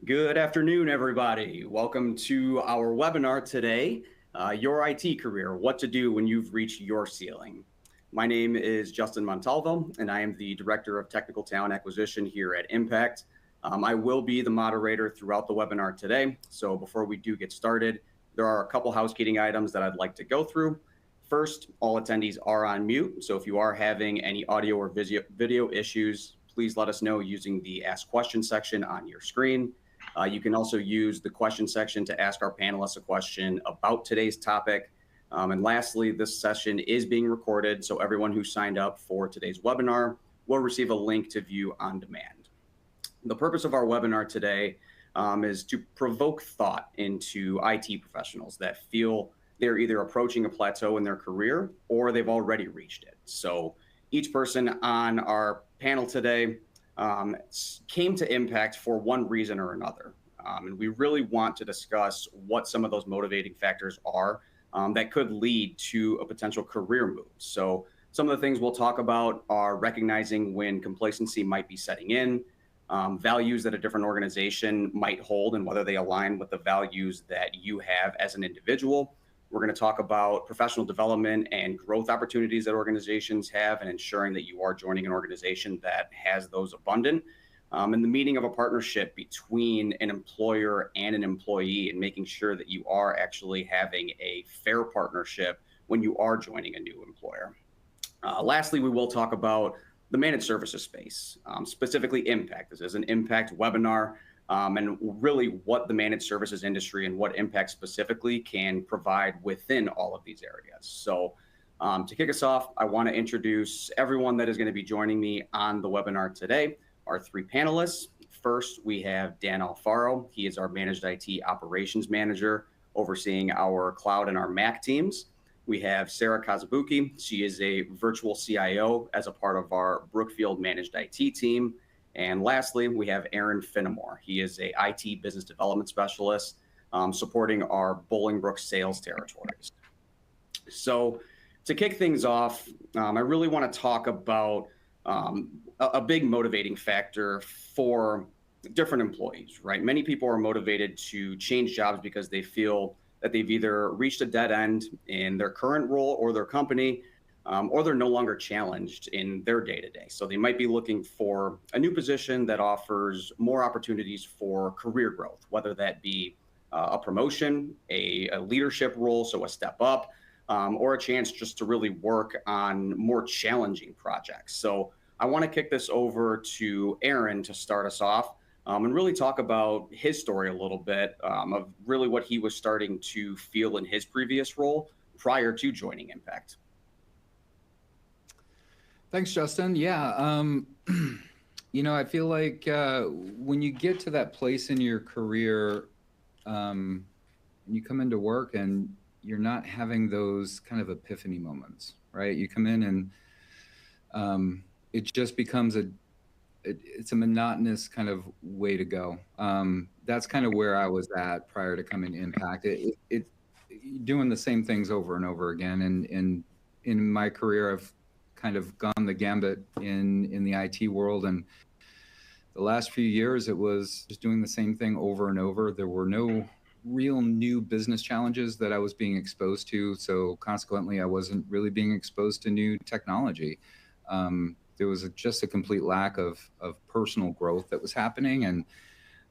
Good afternoon, everybody. Welcome to our webinar today, Your IT Career, What to Do When You've Reached Your Ceiling. My name is Justin Montalvo, and I am the Director of Technical Talent Acquisition here at Impact. I will be the moderator throughout the webinar today. So before we do get started, there are a couple housekeeping items that I'd like to go through. First, all attendees are on mute. So if you are having any audio or video issues, please let us know using the Ask Questions section on your screen. You can also use the question section to ask our panelists a question about today's topic. And lastly, this session is being recorded, so everyone who signed up for today's webinar will receive a link to view on demand. The purpose of our webinar today is to provoke thought into IT professionals that feel they're either approaching a plateau in their career or they've already reached it. So each person on our panel today came to Impact for one reason or another. And we really want to discuss what some of those motivating factors are that could lead to a potential career move. So some of the things we'll talk about are recognizing when complacency might be setting in, values that a different organization might hold and whether they align with the values that you have as an individual. We're going to talk about professional development and growth opportunities that organizations have and ensuring that you are joining an organization that has those abundant. And the meaning of a partnership between an employer and an employee and making sure that you are actually having a fair partnership when you are joining a new employer. Lastly, we will talk about the managed services space, specifically Impact. This is an Impact webinar. And really what the managed services industry and what Impact specifically can provide within all of these areas. So to kick us off, I want to introduce everyone that is going to be joining me on the webinar today, our three panelists. First, we have Dan Alfaro. He is our Managed IT Operations Manager, overseeing our cloud and our Mac teams. We have Sarah Kazabuki. She is a virtual CIO as a part of our Brookfield Managed IT team. And lastly, we have Aaron Finnemore. He is a IT business development specialist supporting our Bolingbrook sales territories. So to kick things off, I really want to talk about a big motivating factor for different employees, right? Many people are motivated to change jobs because they feel that they've either reached a dead end in their current role or their company, or they're no longer challenged in their day-to-day. So they might be looking for a new position that offers more opportunities for career growth, whether that be a promotion, a leadership role, so a step up, or a chance just to really work on more challenging projects. So I want to kick this over to Aaron to start us off and really talk about his story a little bit of really what he was starting to feel in his previous role prior to joining Impact. Thanks, Justin. Yeah, I feel like when you get to that place in your career, and you come into work and you're not having those kind of epiphany moments, right? You come in and it just becomes it's a monotonous kind of way to go. That's kind of where I was at prior to coming to Impact. It doing the same things over and over again. And in my career, I've kind of gone the gambit in the IT world, and the last few years it was just doing the same thing over and over. There were no real new business challenges that I was being exposed to, so consequently I wasn't really being exposed to new technology. There was just a complete lack of personal growth that was happening, and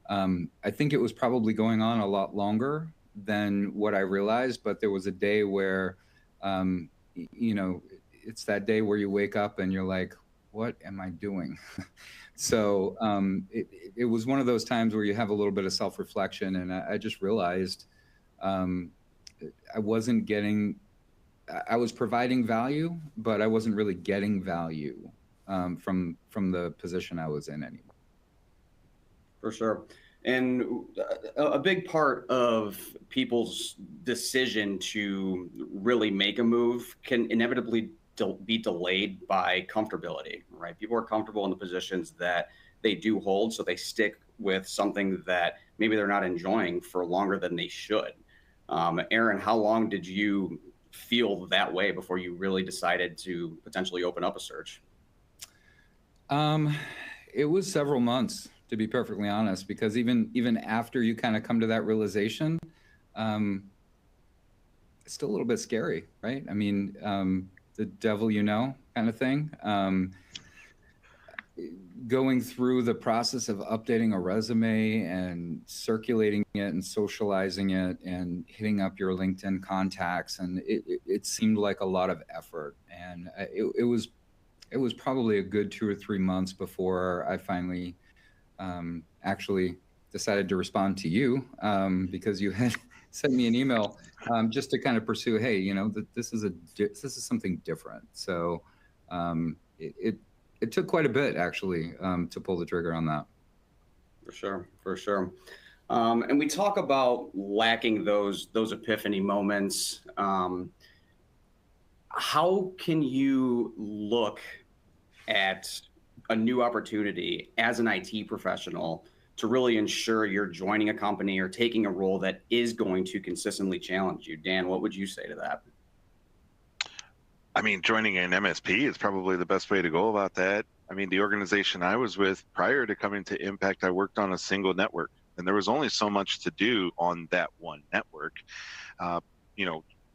I think it was probably going on a lot longer than what I realized. But there was a day where it's that day where you wake up and you're like, what am I doing? So it was one of those times where you have a little bit of self-reflection, and I just realized I was providing value, but I wasn't really getting value from the position I was in anymore. For sure. And a big part of people's decision to really make a move can inevitably be delayed by comfortability, right? People are comfortable in the positions that they do hold, so they stick with something that maybe they're not enjoying for longer than they should. Aaron, how long did you feel that way before you really decided to potentially open up a search? It was several months, to be perfectly honest, because even after you kind of come to that realization, it's still a little bit scary, right? I mean, the devil kind of thing. Going through the process of updating a resume and circulating it and socializing it and hitting up your LinkedIn contacts, and it seemed like a lot of effort. And it was probably a good 2 or 3 months before I finally actually decided to respond to you, because you had sent me an email, just to kind of pursue, hey, this is something different. So it took quite a bit, actually, to pull the trigger on that. For sure, for sure. And we talk about lacking those epiphany moments. How can you look at a new opportunity as an IT professional to really ensure you're joining a company or taking a role that is going to consistently challenge you? Dan, what would you say to that? I mean, joining an MSP is probably the best way to go about that. I mean, the organization I was with prior to coming to Impact, I worked on a single network, and there was only so much to do on that one network.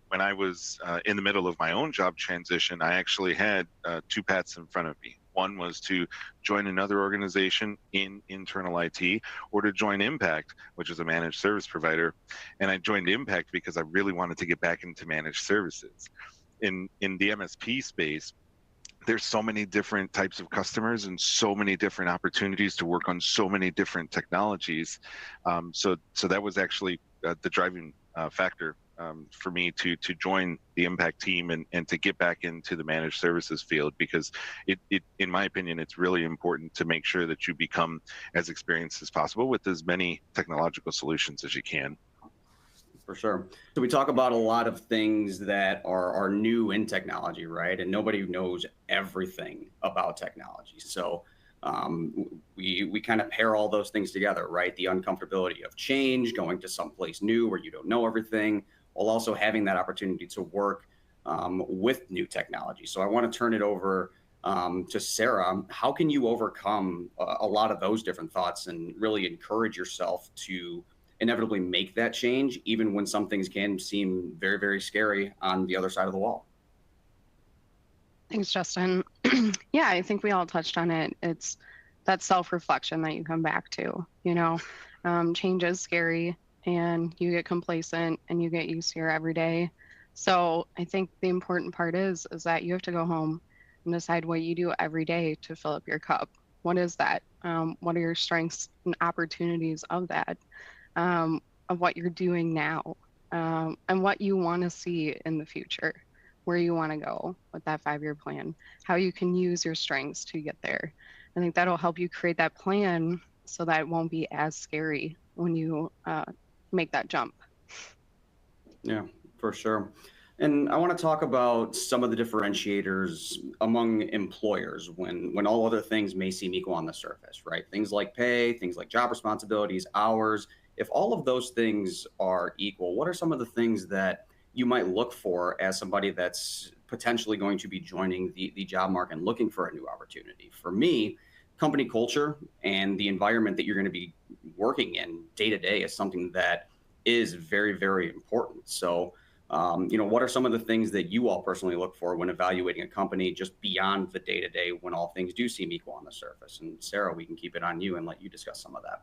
When I was in the middle of my own job transition, I actually had 2 paths in front of me. One was to join another organization in internal IT, or to join Impact, which is a managed service provider. And I joined Impact because I really wanted to get back into managed services. In the MSP space, there's so many different types of customers and so many different opportunities to work on so many different technologies. So that was actually the driving factor for me to join the Impact team and to get back into the managed services field, because it in my opinion, it's really important to make sure that you become as experienced as possible with as many technological solutions as you can. For sure. So we talk about a lot of things that are new in technology, right? And nobody knows everything about technology. So we kind of pair all those things together, right? The uncomfortability of change, going to someplace new where you don't know everything, while also having that opportunity to work with new technology. So I want to turn it over to Sarah. How can you overcome a lot of those different thoughts and really encourage yourself to inevitably make that change, even when some things can seem very, very scary on the other side of the wall? Thanks, Justin. Yeah, I think we all touched on it. It's that self-reflection that you come back to. Change is scary, and you get complacent and you get used to your everyday. So I think the important part is that you have to go home and decide what you do every day to fill up your cup. What is that? What are your strengths and opportunities of that? Of what you're doing now, and what you want to see in the future, where you want to go with that 5-year plan, how you can use your strengths to get there. I think that'll help you create that plan so that it won't be as scary when you make that jump. Yeah, for sure. And I want to talk about some of the differentiators among employers when all other things may seem equal on the surface, right? Things like pay, things like job responsibilities, hours. If all of those things are equal, what are some of the things that you might look for as somebody that's potentially going to be joining the job market and looking for a new opportunity? For me, company culture and the environment that you're going to be working in day to day is something that is very, very important. So, what are some of the things that you all personally look for when evaluating a company, just beyond the day to day, when all things do seem equal on the surface? And Sarah, we can keep it on you and let you discuss some of that.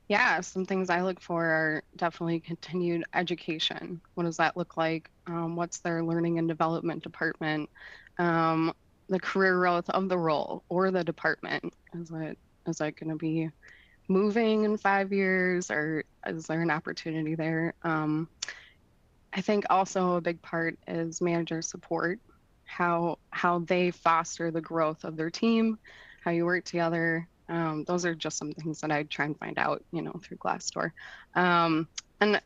Yeah, some things I look for are definitely continued education. What does that look like? What's their learning and development department? The career growth of the role or the department. Is it going to be moving in 5 years, or is there an opportunity there? I think also a big part is manager support, how they foster the growth of their team, how you work together. Those are just some things that I try and find out, through Glassdoor. And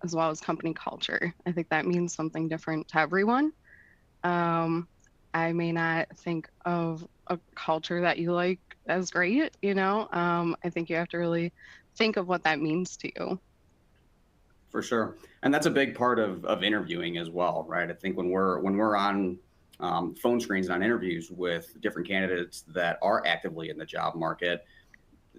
as well as company culture. I think that means something different to everyone. I may not think of a culture that you like as great, I think you have to really think of what that means to you. For sure. And that's a big part of interviewing as well, right? I think when we're on phone screens and on interviews with different candidates that are actively in the job market,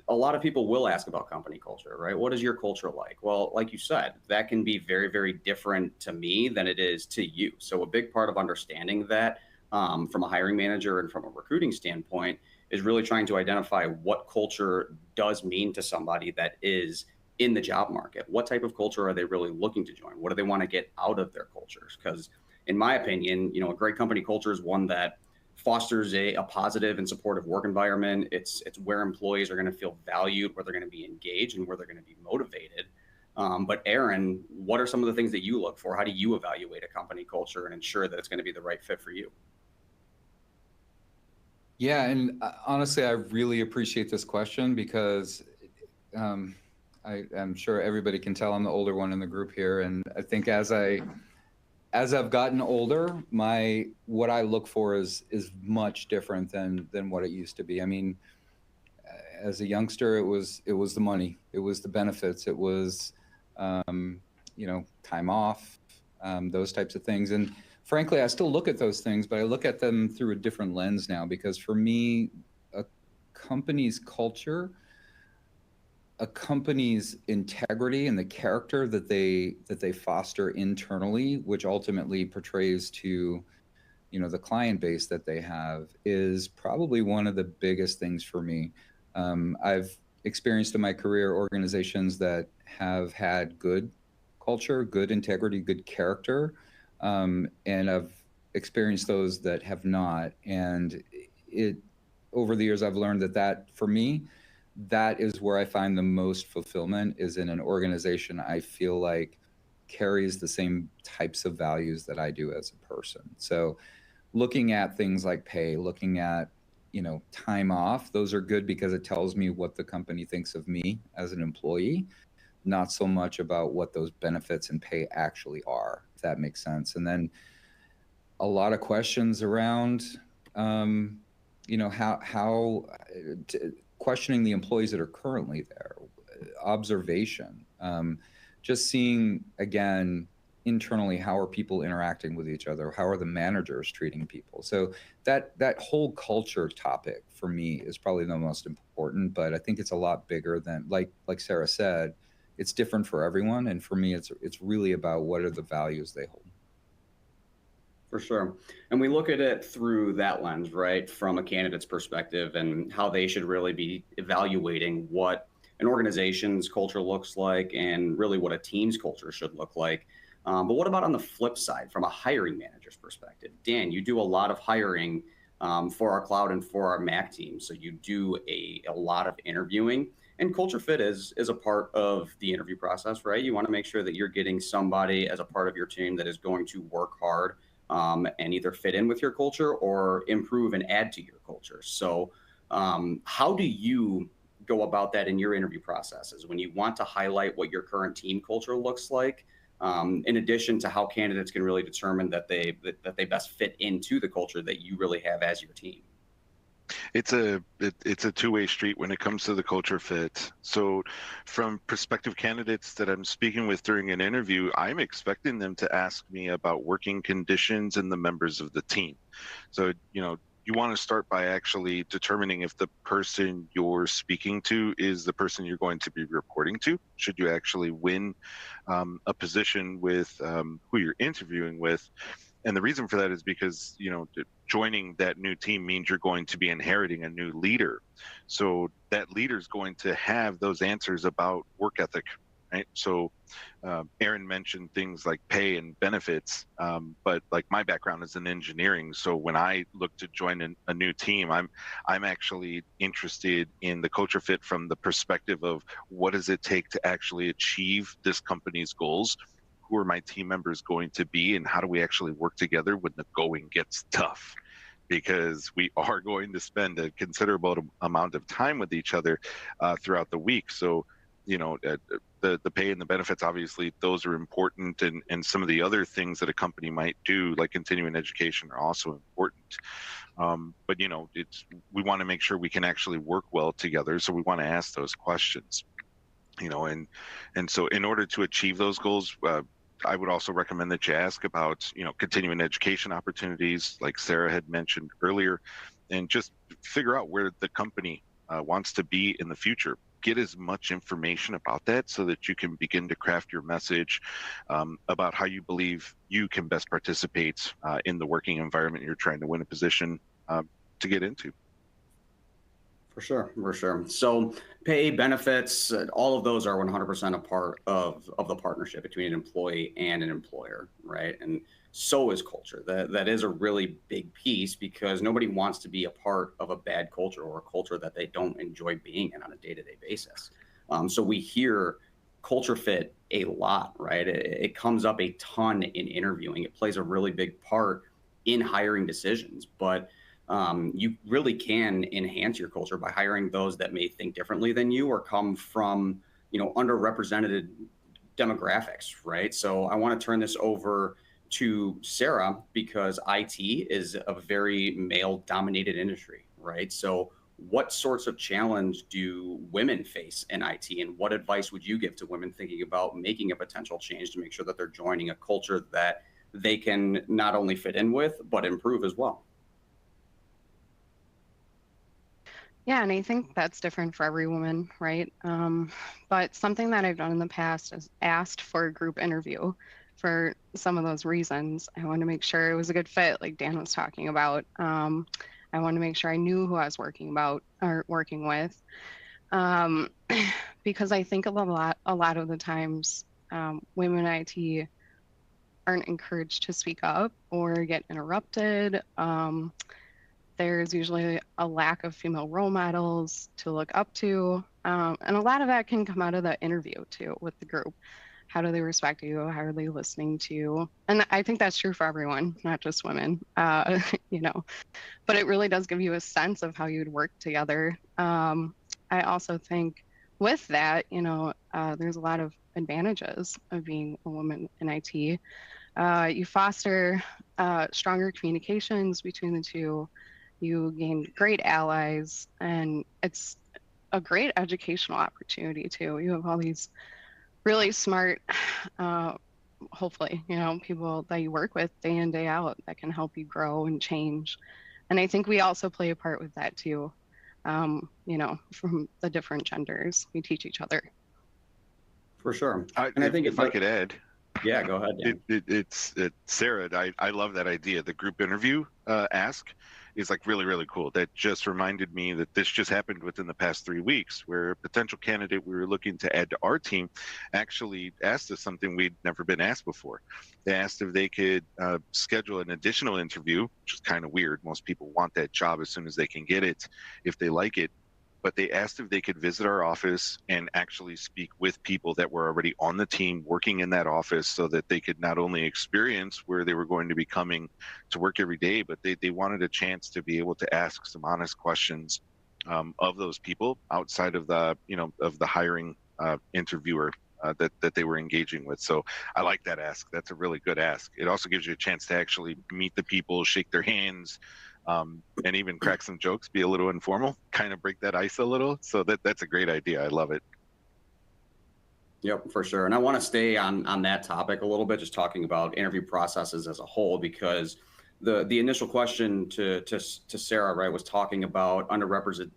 a lot of people will ask about company culture, right? What is your culture like? Well, like you said, that can be very, very different to me than it is to you. So a big part of understanding that from a hiring manager and from a recruiting standpoint is really trying to identify what culture does mean to somebody that is in the job market. What type of culture are they really looking to join? What do they want to get out of their cultures? Because in my opinion, a great company culture is one that fosters a positive and supportive work environment. It's where employees are going to feel valued, where they're going to be engaged, and where they're going to be motivated. But Aaron, what are some of the things that you look for? How do you evaluate a company culture and ensure that it's going to be the right fit for you? Yeah, and honestly, I really appreciate this question because I'm sure everybody can tell I'm the older one in the group here, and I think as I've gotten older, what I look for is much different than what it used to be. I mean, as a youngster, it was the money, it was the benefits, it was time off, those types of things. And frankly, I still look at those things, but I look at them through a different lens now, because for me, a company's culture, a company's integrity, and the character that they foster internally, which ultimately portrays to the client base that they have, is probably one of the biggest things for me. I've experienced in my career organizations that have had good culture, good integrity, good character, and I've experienced those that have not. And over the years, I've learned that for me, that is where I find the most fulfillment, is in an organization I feel like carries the same types of values that I do as a person. So looking at things like pay, looking at time off, those are good because it tells me what the company thinks of me as an employee, not so much about what those benefits and pay actually are, if that makes sense. And then a lot of questions around questioning the employees that are currently there, observation, just seeing, again, internally, how are people interacting with each other? How are the managers treating people? So that whole culture topic for me is probably the most important, but I think it's a lot bigger than, like Sarah said, it's different for everyone. And for me, it's really about what are the values they hold. For sure. And we look at it through that lens, right? From a candidate's perspective and how they should really be evaluating what an organization's culture looks like and really what a team's culture should look like. But what about on the flip side, from a hiring manager's perspective? Dan, you do a lot of hiring for our cloud and for our Mac team. So you do a lot of interviewing, and culture fit is a part of the interview process, right? You want to make sure that you're getting somebody as a part of your team that is going to work hard and either fit in with your culture or improve and add to your culture. So how do you go about that in your interview processes when you want to highlight what your current team culture looks like, in addition to how candidates can really determine that they best fit into the culture that you really have as your team? It's a two-way street when it comes to the culture fit. So from prospective candidates that I'm speaking with during an interview, I'm expecting them to ask me about working conditions and the members of the team. So, you want to start by actually determining if the person you're speaking to is the person you're going to be reporting to, should you actually win a position with who you're interviewing with. And the reason for that is because, joining that new team means you're going to be inheriting a new leader. So that leader is going to have those answers about work ethic, right? So Aaron mentioned things like pay and benefits, but like my background is in engineering. So when I look to join a new team, I'm actually interested in the culture fit from the perspective of what does it take to actually achieve this company's goals? Who are my team members going to be, and how do we actually work together when the going gets tough? Because we are going to spend a considerable amount of time with each other throughout the week. So, the pay and the benefits, obviously, those are important, and some of the other things that a company might do, like continuing education, are also important. But we want to make sure we can actually work well together, so we want to ask those questions. And so in order to achieve those goals, I would also recommend that you ask about, continuing education opportunities, like Sarah had mentioned earlier, and just figure out where the company wants to be in the future. Get as much information about that so that you can begin to craft your message about how you believe you can best participate in the working environment you're trying to win a position to get into. For sure, for sure. So pay, benefits, all of those are 100% a part of the partnership between an employee and an employer, right? And so is culture. That is a really big piece because nobody wants to be a part of a bad culture or a culture that they don't enjoy being in on a day-to-day basis. So we hear culture fit a lot, right? It comes up a ton in interviewing. It plays a really big part in hiring decisions, but you really can enhance your culture by hiring those that may think differently than you or come from, underrepresented demographics, right? So I want to turn this over to Sarah because IT is a very male dominated industry, right? So what sorts of challenge do women face in IT, and what advice would you give to women thinking about making a potential change to make sure that they're joining a culture that they can not only fit in with, but improve as well? Yeah, and I think that's different for every woman, right? But something that I've done in the past is asked for a group interview for some of those reasons. I wanted to make sure it was a good fit, like Dan was talking about. I wanted to make sure I knew who I was working with, um, because I think a lot of the times, women in IT aren't encouraged to speak up or get interrupted. There's usually a lack of female role models to look up to. And a lot of that can come out of the interview too with the group. How do they respect you? How are they listening to you? And I think that's true for everyone, not just women, you know, but it really does give you a sense of how you'd work together. I also think with that, there's a lot of advantages of being a woman in IT. You foster stronger communications between the two. You gain great allies, and it's a great educational opportunity too. You have all these really smart, hopefully, people that you work with day in, day out that can help you grow and change. And I think we also play a part with that too. From the different genders, we teach each other. For sure. And I think if I could add, yeah, go ahead, Dan. It's Sarah. I love that idea. The group interview ask is like really, really cool. That just reminded me that this just happened within the past 3 weeks, where a potential candidate we were looking to add to our team actually asked us something we'd never been asked before. They asked if they could schedule an additional interview, which is kind of weird. Most people want that job as soon as they can get it, if they like it. But they asked if they could visit our office and actually speak with people that were already on the team working in that office so that they could not only experience where they were going to be coming to work every day, but they wanted a chance to be able to ask some honest questions of those people outside of the, of the hiring interviewer that they were engaging with. So I like that ask. That's a really good ask. It also gives you a chance to actually meet the people, shake their hands, and even crack some jokes, be a little informal, kind of break that ice a little. So that's a great idea. I love it. Yep, for sure. And I want to stay on that topic a little bit, just talking about interview processes as a whole, because the initial question to Sarah, right, was talking about underrepresented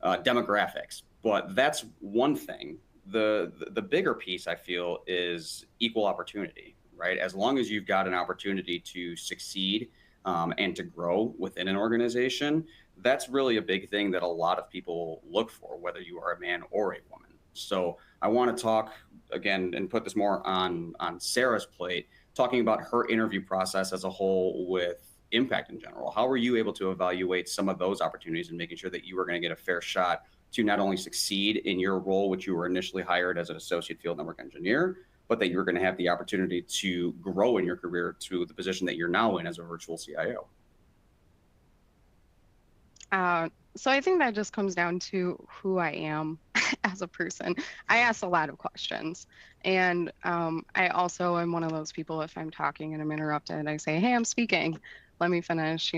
demographics. But that's one thing. The bigger piece, I feel, is equal opportunity, right? As long as you've got an opportunity to succeed and to grow within an organization, that's really a big thing that a lot of people look for, whether you are a man or a woman. So I want to talk again and put this more on Sarah's plate, talking about her interview process as a whole with Impact in general. How were you able to evaluate some of those opportunities and making sure that you were going to get a fair shot to not only succeed in your role, which you were initially hired as an associate field network engineer, but that you're going to have the opportunity to grow in your career to the position that you're now in as a virtual CIO? So I think that just comes down to who I am as a person. I ask a lot of questions. And I also am one of those people, if I'm talking and I'm interrupted, I say, hey, I'm speaking. Let me finish,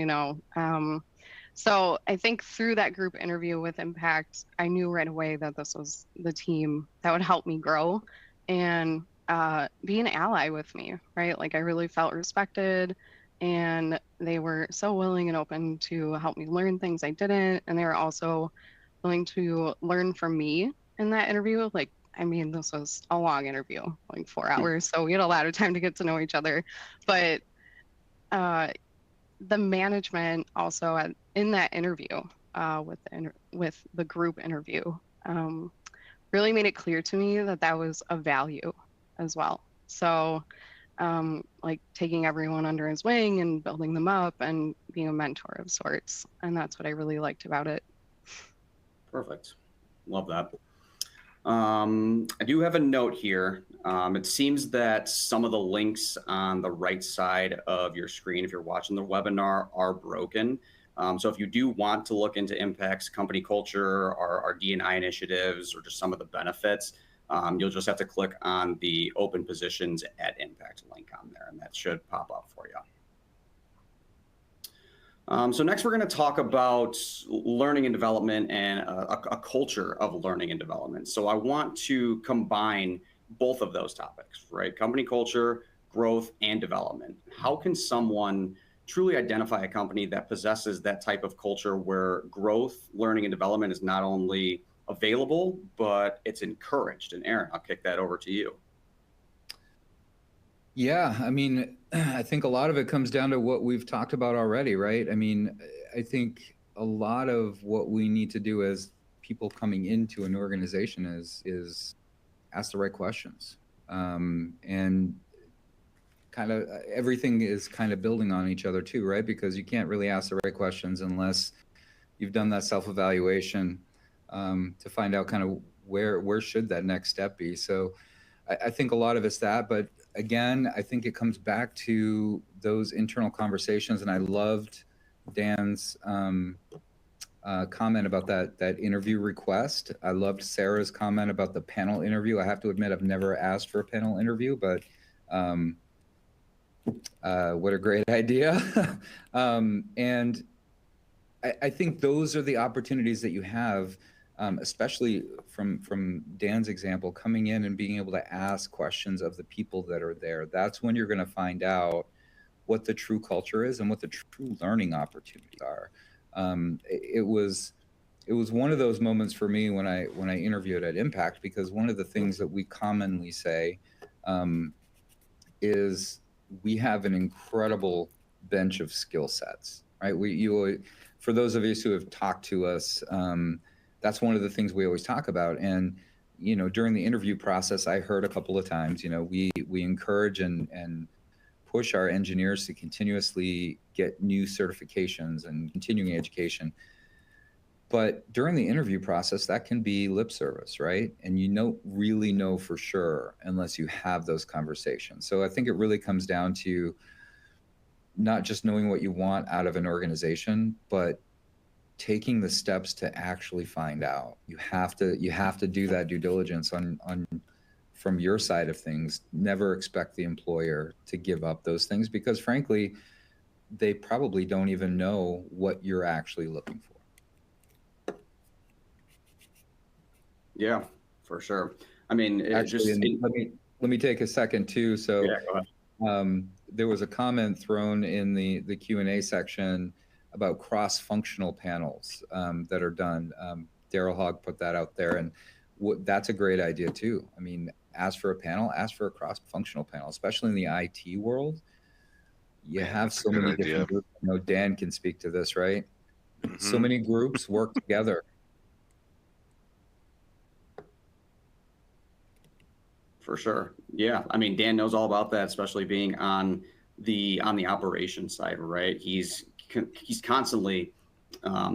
So I think through that group interview with Impact, I knew right away that this was the team that would help me grow and be an ally with me, right? Like I really felt respected. and they were so willing and open to help me learn things I didn't. And they were also willing to learn from me in that interview. Like, I mean, this was a long interview, like 4 hours. So we had a lot of time to get to know each other. But the management also in that interview with the group interview really made it clear to me that that was a value as well. So like taking everyone under his wing and building them up and being a mentor of sorts. And that's what I really liked about it. Perfect. Love that. I do have a note here. It seems that some of the links on the right side of your screen, if you're watching the webinar, are broken. So if you do want to look into Impact's company culture, our D&I initiatives, or just some of the benefits, you'll just have to click on the open positions at Impact link on there, and that should pop up for you. So next we're going to talk about learning and development and a culture of learning and development. So I want to combine both of those topics, right? Company culture, growth, and development. How can someone truly identify a company that possesses that type of culture where growth, learning, and development is not only available, but it's encouraged? And Aaron, I'll kick that over to you. Yeah, I mean, I think a lot of it comes down to what we've talked about already, right? I mean, I think a lot of what we need to do as people coming into an organization is ask the right questions. And kind of everything is kind of building on each other too, right? Because you can't really ask the right questions unless you've done that self-evaluation to find out kind of where should that next step be. So I think a lot of it's that, but again, I think it comes back to those internal conversations. And I loved Dan's comment about that interview request. I loved Sarah's comment about the panel interview. I have to admit, I've never asked for a panel interview, but what a great idea. And I think those are the opportunities that you have, especially from Dan's example, coming in and being able to ask questions of the people that are there. That's when you're going to find out what the true culture is and what the true learning opportunities are. It was one of those moments for me when I interviewed at Impact, because one of the things that we commonly say is we have an incredible bench of skill sets, right? For those of us who have talked to us, that's one of the things we always talk about. And, you know, during the interview process, I heard a couple of times, you know, we encourage and push our engineers to continuously get new certifications and continuing education. But during the interview process, that can be lip service, right? And you don't really know for sure unless you have those conversations. So I think it really comes down to not just knowing what you want out of an organization, but taking the steps to actually find out. You have to do that due diligence on from your side of things. Never expect the employer to give up those things, because frankly, they probably don't even know what you're actually looking for. Yeah, for sure. I mean, let me take a second too. So yeah, go ahead. There was a comment thrown in the Q&A section about cross-functional panels that are done. Daryl Hogg put that out there, and that's a great idea too. I mean, ask for a panel, ask for a cross-functional panel, especially in the IT world. You have so many different groups. I know Dan can speak to this, right? Mm-hmm. So many groups work together. For sure. Yeah. I mean, Dan knows all about that, especially being on the operations side, right? He's constantly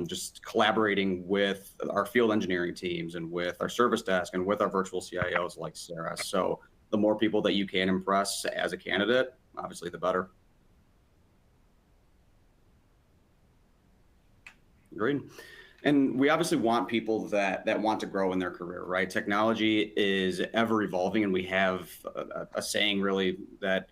just collaborating with our field engineering teams and with our service desk and with our virtual CIOs like Sarah. So the more people that you can impress as a candidate, obviously the better. Agreed. And we obviously want people that want to grow in their career, right? Technology is ever evolving, and we have a saying really that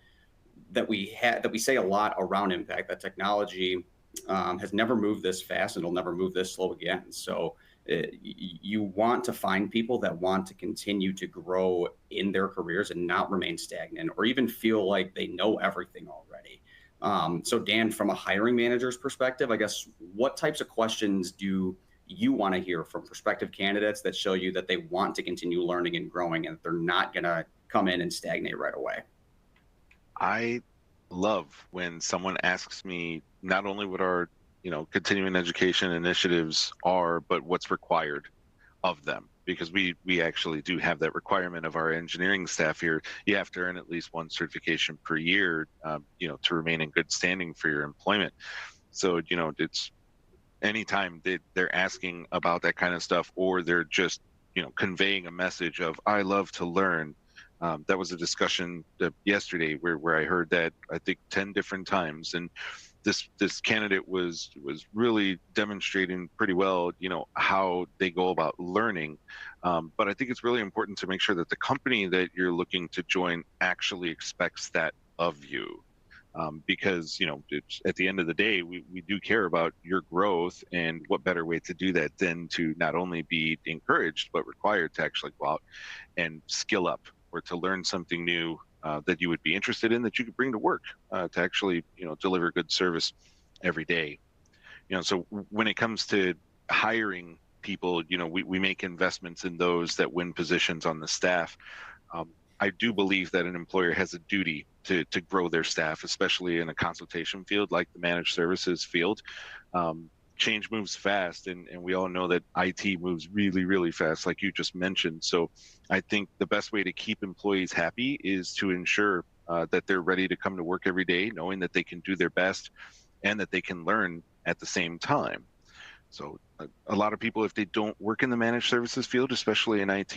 we say a lot around Impact, that technology has never moved this fast and it'll never move this slow again. So you want to find people that want to continue to grow in their careers and not remain stagnant or even feel like they know everything already. So Dan, from a hiring manager's perspective, I guess, what types of questions do you want to hear from prospective candidates that show you that they want to continue learning and growing and that they're not going to come in and stagnate right away? I love when someone asks me not only what our, continuing education initiatives are, but what's required of them. Because we actually do have that requirement of our engineering staff here. You have to earn at least one certification per year, to remain in good standing for your employment. So, it's anytime they're asking about that kind of stuff, or they're just, conveying a message of, I love to learn. That was a discussion yesterday where I heard that, I think, 10 different times. And this candidate was really demonstrating pretty well, how they go about learning. But I think it's really important to make sure that the company that you're looking to join actually expects that of you. Because it's, at the end of the day, we do care about your growth, and what better way to do that than to not only be encouraged but required to actually go out and skill up, or to learn something new that you would be interested in, that you could bring to work, to actually deliver good service every day. So when it comes to hiring people, we make investments in those that win positions on the staff. I do believe that an employer has a duty to grow their staff, especially in a consultation field like the managed services field. Change moves fast, and we all know that IT moves really, really fast, like you just mentioned. So I think the best way to keep employees happy is to ensure that they're ready to come to work every day, knowing that they can do their best and that they can learn at the same time. So a lot of people, if they don't work in the managed services field, especially in IT,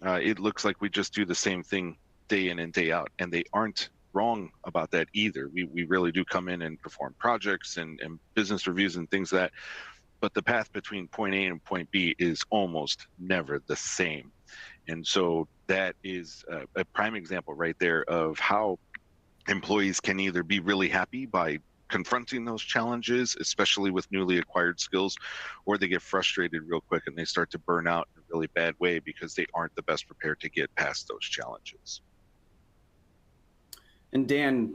it looks like we just do the same thing day in and day out, and they aren't wrong about that either. We really do come in and perform projects and business reviews and things like that, but the path between point A and point B is almost never the same. And so that is a prime example right there of how employees can either be really happy by confronting those challenges, especially with newly acquired skills, or they get frustrated real quick and they start to burn out in a really bad way because they aren't the best prepared to get past those challenges. And Dan,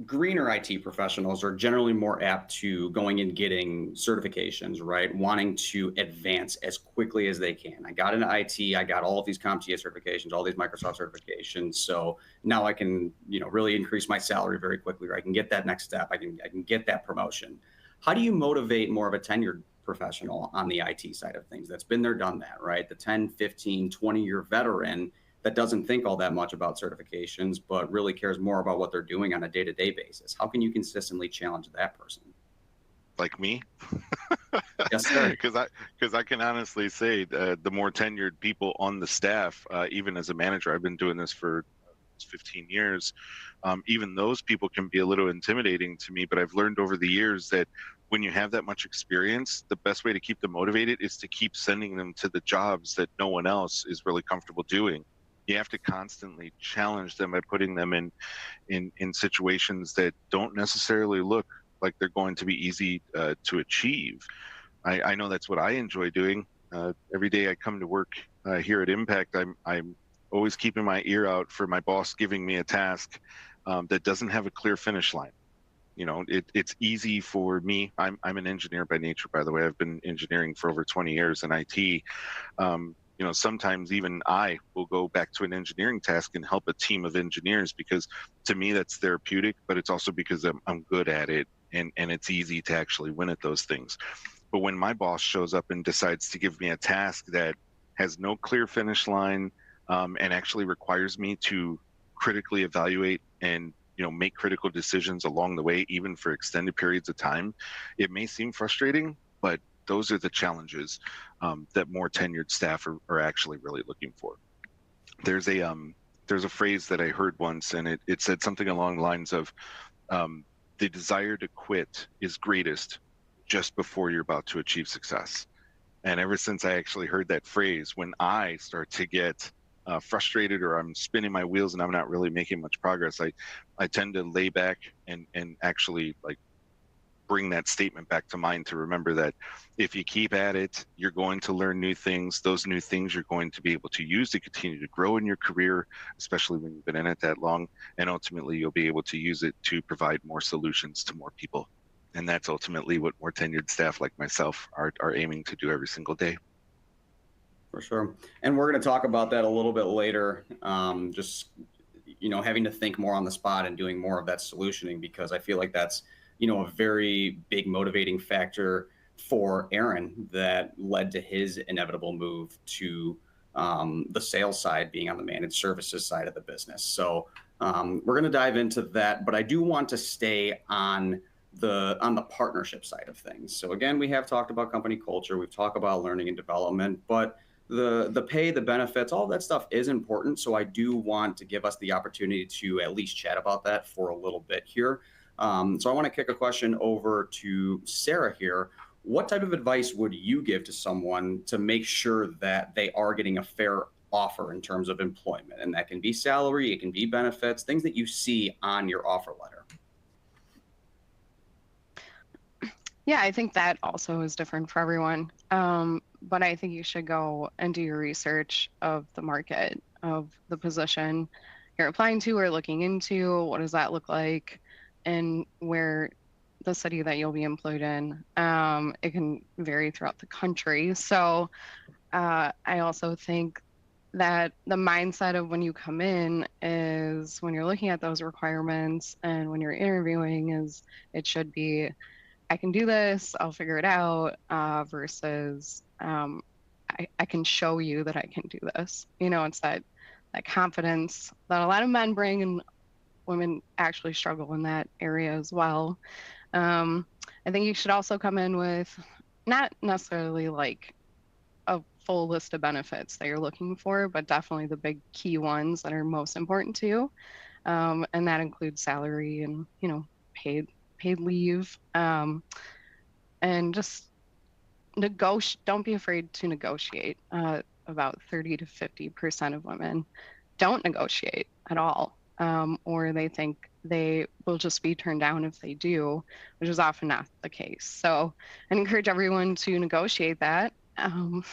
greener IT professionals are generally more apt to going and getting certifications, right? Wanting to advance as quickly as they can. I got into IT, I got all of these CompTIA certifications, all these Microsoft certifications. So now I can, really increase my salary very quickly, or I can get that next step. I can get that promotion. How do you motivate more of a tenured professional on the IT side of things that's been there, done that, right? The 10, 15, 20-year veteran that doesn't think all that much about certifications, but really cares more about what they're doing on a day-to-day basis. How can you consistently challenge that person? Like me? Yes, sir. Because I can honestly say the more tenured people on the staff, even as a manager, I've been doing this for 15 years. Even those people can be a little intimidating to me, but I've learned over the years that when you have that much experience, the best way to keep them motivated is to keep sending them to the jobs that no one else is really comfortable doing. You have to constantly challenge them by putting them in situations that don't necessarily look like they're going to be easy to achieve. I know that's what I enjoy doing. Every day I come to work here at Impact, I'm always keeping my ear out for my boss giving me a task that doesn't have a clear finish line. It's easy for me. I'm an engineer by nature, by the way. I've been engineering for over 20 years in IT. Sometimes even I will go back to an engineering task and help a team of engineers, because to me that's therapeutic, but it's also because I'm good at it, and it's easy to actually win at those things. But when my boss shows up and decides to give me a task that has no clear finish line, and actually requires me to critically evaluate and make critical decisions along the way, even for extended periods of time, it may seem frustrating, but those are the challenges that more tenured staff are actually really looking for. There's a phrase that I heard once, and it said something along the lines of, the desire to quit is greatest just before you're about to achieve success. And ever since I actually heard that phrase, when I start to get frustrated, or I'm spinning my wheels and I'm not really making much progress, I tend to lay back and actually like bring that statement back to mind, to remember that if you keep at it, you're going to learn new things. Those new things you're going to be able to use to continue to grow in your career, especially when you've been in it that long. And ultimately, you'll be able to use it to provide more solutions to more people. And that's ultimately what more tenured staff like myself are aiming to do every single day. For sure. And we're going to talk about that a little bit later. Just, having to think more on the spot and doing more of that solutioning, because I feel like that's, a very big motivating factor for Aaron that led to his inevitable move to the sales side, being on the managed services side of the business. So we're going to dive into that, but I do want to stay on the partnership side of things. So again, we have talked about company culture, we've talked about learning and development, but the pay, the benefits, all that stuff is important. So I do want to give us the opportunity to at least chat about that for a little bit here. So I want to kick a question over to Sarah here. What type of advice would you give to someone to make sure that they are getting a fair offer in terms of employment? And that can be salary, it can be benefits, things that you see on your offer letter. Yeah, I think that also is different for everyone. But I think you should go and do your research of the market, of the position you're applying to or looking into. What does that look like? And where the city that you'll be employed in. It can vary throughout the country. So I also think that the mindset of when you come in is, when you're looking at those requirements and when you're interviewing, is it should be, I can do this, I'll figure it out, versus I can show you that I can do this. It's that confidence that a lot of men bring, and women actually struggle in that area as well. I think you should also come in with not necessarily like a full list of benefits that you're looking for, but definitely the big key ones that are most important to you. And that includes salary and, paid leave, and just don't be afraid to negotiate. About 30 to 50% of women don't negotiate at all, or they think they will just be turned down if they do, which is often not the case. So I encourage everyone to negotiate that, and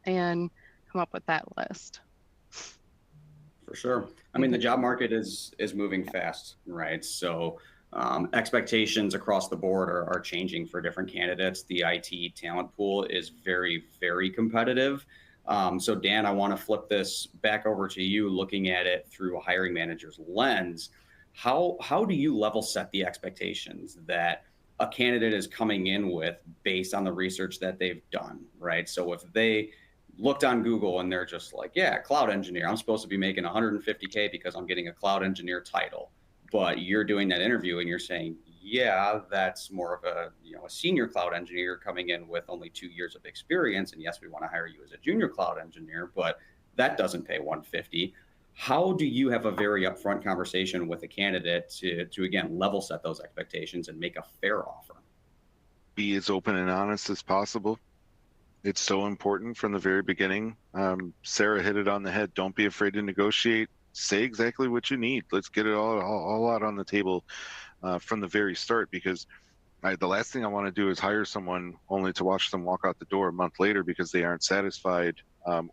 come up with that list. For sure. I mean, the job market is moving fast, right? So expectations across the board are changing for different candidates. The IT talent pool is very, very competitive. So Dan, I want to flip this back over to you, looking at it through a hiring manager's lens. How do you level set the expectations that a candidate is coming in with based on the research that they've done, right? So if they looked on Google and they're just like, yeah, cloud engineer, I'm supposed to be making 150K because I'm getting a cloud engineer title. But you're doing that interview and you're saying, yeah, that's more of a senior cloud engineer coming in with only 2 years of experience. And yes, we want to hire you as a junior cloud engineer, but that doesn't pay 150. How do you have a very upfront conversation with a candidate to again, level set those expectations and make a fair offer? Be as open and honest as possible. It's so important from the very beginning. Sarah hit it on the head. Don't be afraid to negotiate. Say exactly what you need. Let's get it all out on the table from the very start, because the last thing I want to do is hire someone only to watch them walk out the door a month later because they aren't satisfied,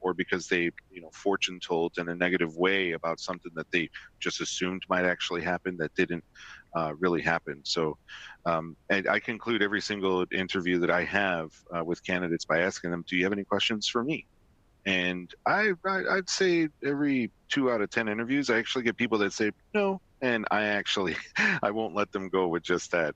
or because they fortune told in a negative way about something that they just assumed might actually happen that didn't really happen. So and I conclude every single interview that I have with candidates by asking them, do you have any questions for me? And I'd say every 2 out of 10 interviews, I actually get people that say no. And I won't let them go with just that.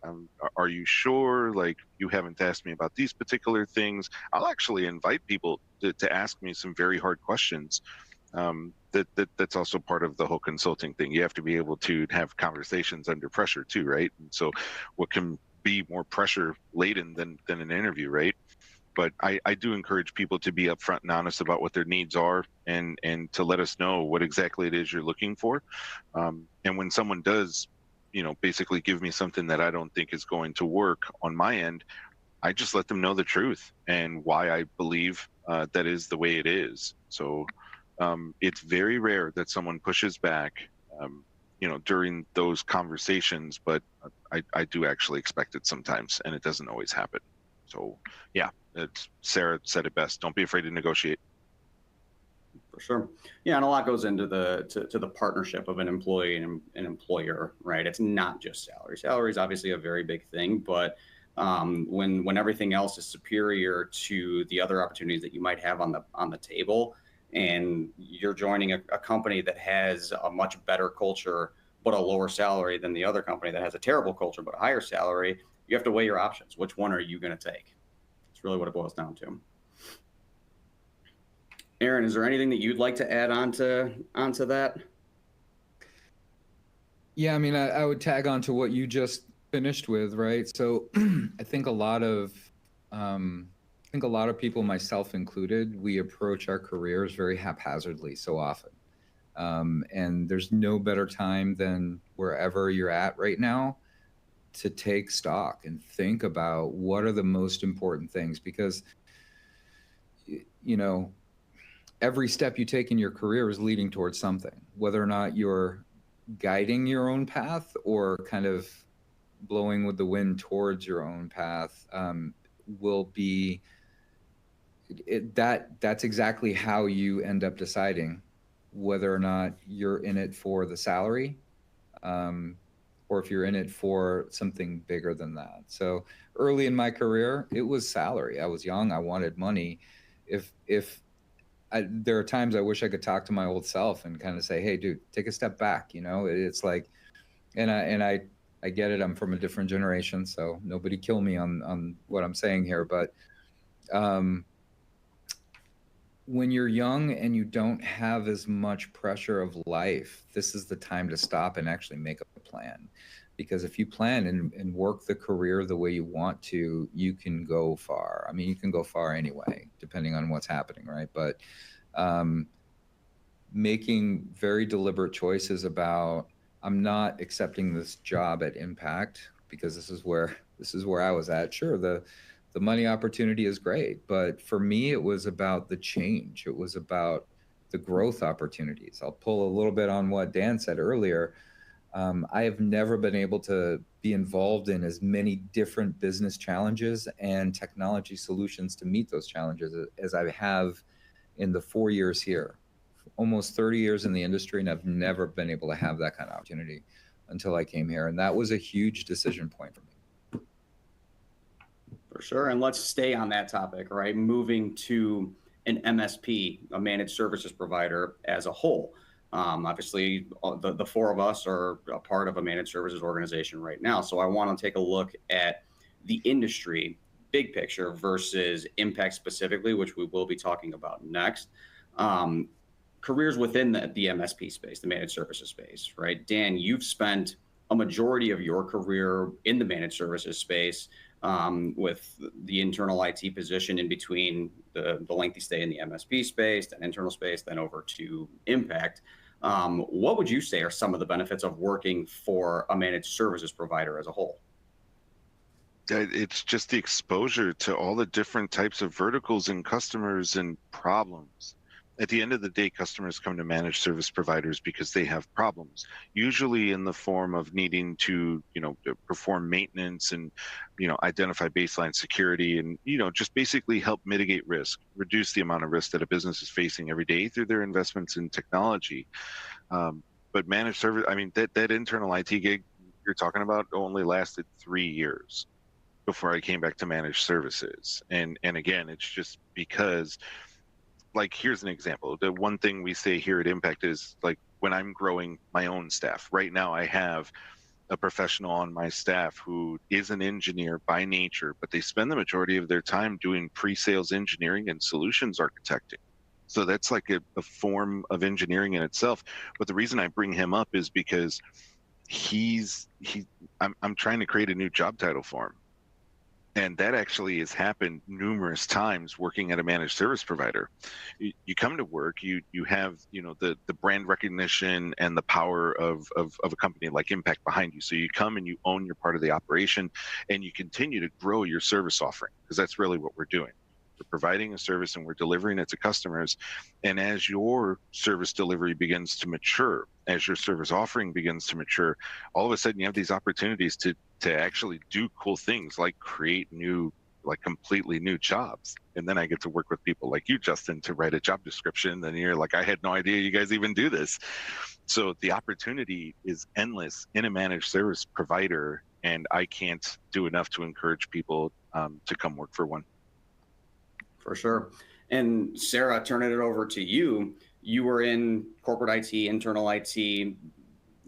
Are you sure? Like, you haven't asked me about these particular things. I'll actually invite people to ask me some very hard questions. That's also part of the whole consulting thing. You have to be able to have conversations under pressure too, right? And so what can be more pressure laden than an interview, right? But I do encourage people to be upfront and honest about what their needs are, and to let us know what exactly it is you're looking for. And when someone does, basically give me something that I don't think is going to work on my end, I just let them know the truth and why I believe that is the way it is. So it's very rare that someone pushes back. during those conversations, but I do actually expect it sometimes, and it doesn't always happen. So yeah, Sarah said it best. Don't be afraid to negotiate. For sure. Yeah, and a lot goes into the partnership of an employee and an employer, right? It's not just salary. Salary is obviously a very big thing, but when everything else is superior to the other opportunities that you might have on the table, and you're joining a company that has a much better culture but a lower salary than the other company that has a terrible culture but a higher salary, you have to weigh your options. Which one are you going to take? It's really what it boils down to. Aaron, is there anything that you'd like to add onto that? Yeah, I mean, I would tag on to what you just finished with, right? So I think a lot of people, myself included, we approach our careers very haphazardly so often. And there's no better time than wherever you're at right now to take stock and think about what are the most important things, because every step you take in your career is leading towards something, whether or not you're guiding your own path or kind of blowing with the wind towards your own path, will be that's exactly how you end up deciding whether or not you're in it for the salary, or if you're in it for something bigger than that. So early in my career, it was salary. I was young. I wanted money. There are times I wish I could talk to my old self and kind of say, "Hey, dude, take a step back." It's like, and I get it. I'm from a different generation, so nobody kill me on what I'm saying here. But when you're young and you don't have as much pressure of life, this is the time to stop and actually make a plan. Because if you plan and work the career the way you want to, you can go far. I mean, you can go far anyway, depending on what's happening, right? But making very deliberate choices about, I'm not accepting this job at Impact because this is where I was at. Sure, the money opportunity is great, but for me, it was about the change. It was about the growth opportunities. I'll pull a little bit on what Dan said earlier. I have never been able to be involved in as many different business challenges and technology solutions to meet those challenges as I have in the 4 years here. Almost 30 years in the industry, and I've never been able to have that kind of opportunity until I came here. And that was a huge decision point for me. For sure. And let's stay on that topic, right? Moving to an MSP, a managed services provider as a whole. Obviously, the four of us are a part of a managed services organization right now. So I want to take a look at the industry, big picture, versus Impact specifically, which we will be talking about next. Careers within the MSP space, the managed services space, right? Dan, you've spent a majority of your career in the managed services space, with the internal IT position in between the lengthy stay in the MSP space, then internal space, then over to Impact. What would you say are some of the benefits of working for a managed services provider as a whole? It's just the exposure to all the different types of verticals and customers and problems. At the end of the day, customers come to managed service providers because they have problems, usually in the form of needing to, perform maintenance and, identify baseline security and, just basically help mitigate risk, reduce the amount of risk that a business is facing every day through their investments in technology. But managed service, I mean, that internal IT gig you're talking about only lasted 3 years before I came back to managed services. And again, it's just because, like, here's an example. The one thing we say here at Impact is, like, when I'm growing my own staff, right now I have a professional on my staff who is an engineer by nature, but they spend the majority of their time doing pre-sales engineering and solutions architecting. So that's like a form of engineering in itself. But the reason I bring him up is because I'm trying to create a new job title for him. And that actually has happened numerous times working at a managed service provider. You come to work, you have, the brand recognition and the power of a company like Impact behind you. So you come and you own your part of the operation and you continue to grow your service offering, because that's really what we're doing. We're providing a service and we're delivering it to customers. And as your service delivery begins to mature, as your service offering begins to mature, all of a sudden you have these opportunities to actually do cool things like create new, like completely new jobs. And then I get to work with people like you, Justin, to write a job description. And you're like, I had no idea you guys even do this. So the opportunity is endless in a managed service provider. And I can't do enough to encourage people to come work for one. For sure. And Sarah, turning it over to you, you were in corporate IT, internal IT,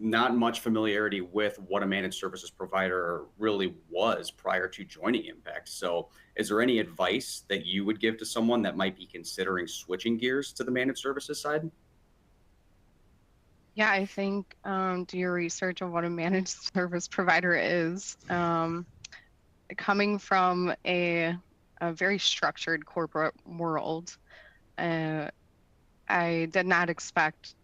not much familiarity with what a managed services provider really was prior to joining Impact. So is there any advice that you would give to someone that might be considering switching gears to the managed services side? Yeah, I think do your research on what a managed service provider is. Coming from a very structured corporate world, I did not expect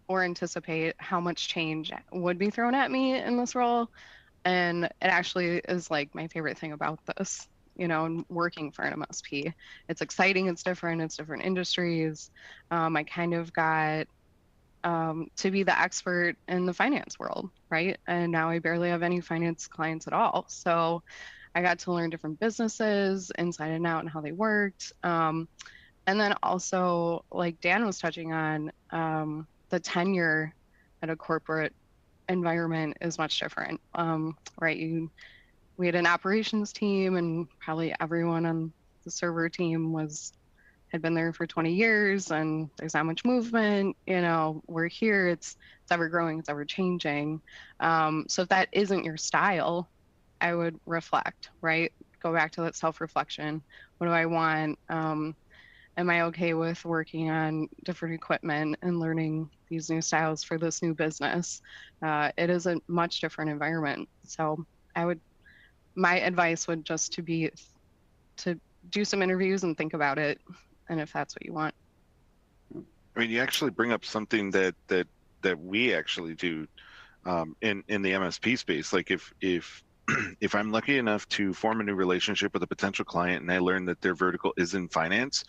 or anticipate how much change would be thrown at me in this role. And it actually is like my favorite thing about this, and working for an MSP. It's exciting, it's different industries. I kind of got to be the expert in the finance world, right? And now I barely have any finance clients at all. So I got to learn different businesses inside and out and how they worked. And then also, like Dan was touching on, the tenure at a corporate environment is much different, right? We had an operations team, and probably everyone on the server team had been there for 20 years, and there's not much movement. We're here, it's ever growing, it's ever changing. So if that isn't your style, I would reflect, right? Go back to that self-reflection. What do I want? Am I okay with working on different equipment and learning these new styles for this new business? It is a much different environment. So my advice would just be to do some interviews and think about it, and if that's what you want. I mean, you actually bring up something that we actually do in the MSP space. Like if I'm lucky enough to form a new relationship with a potential client and I learn that their vertical is in finance,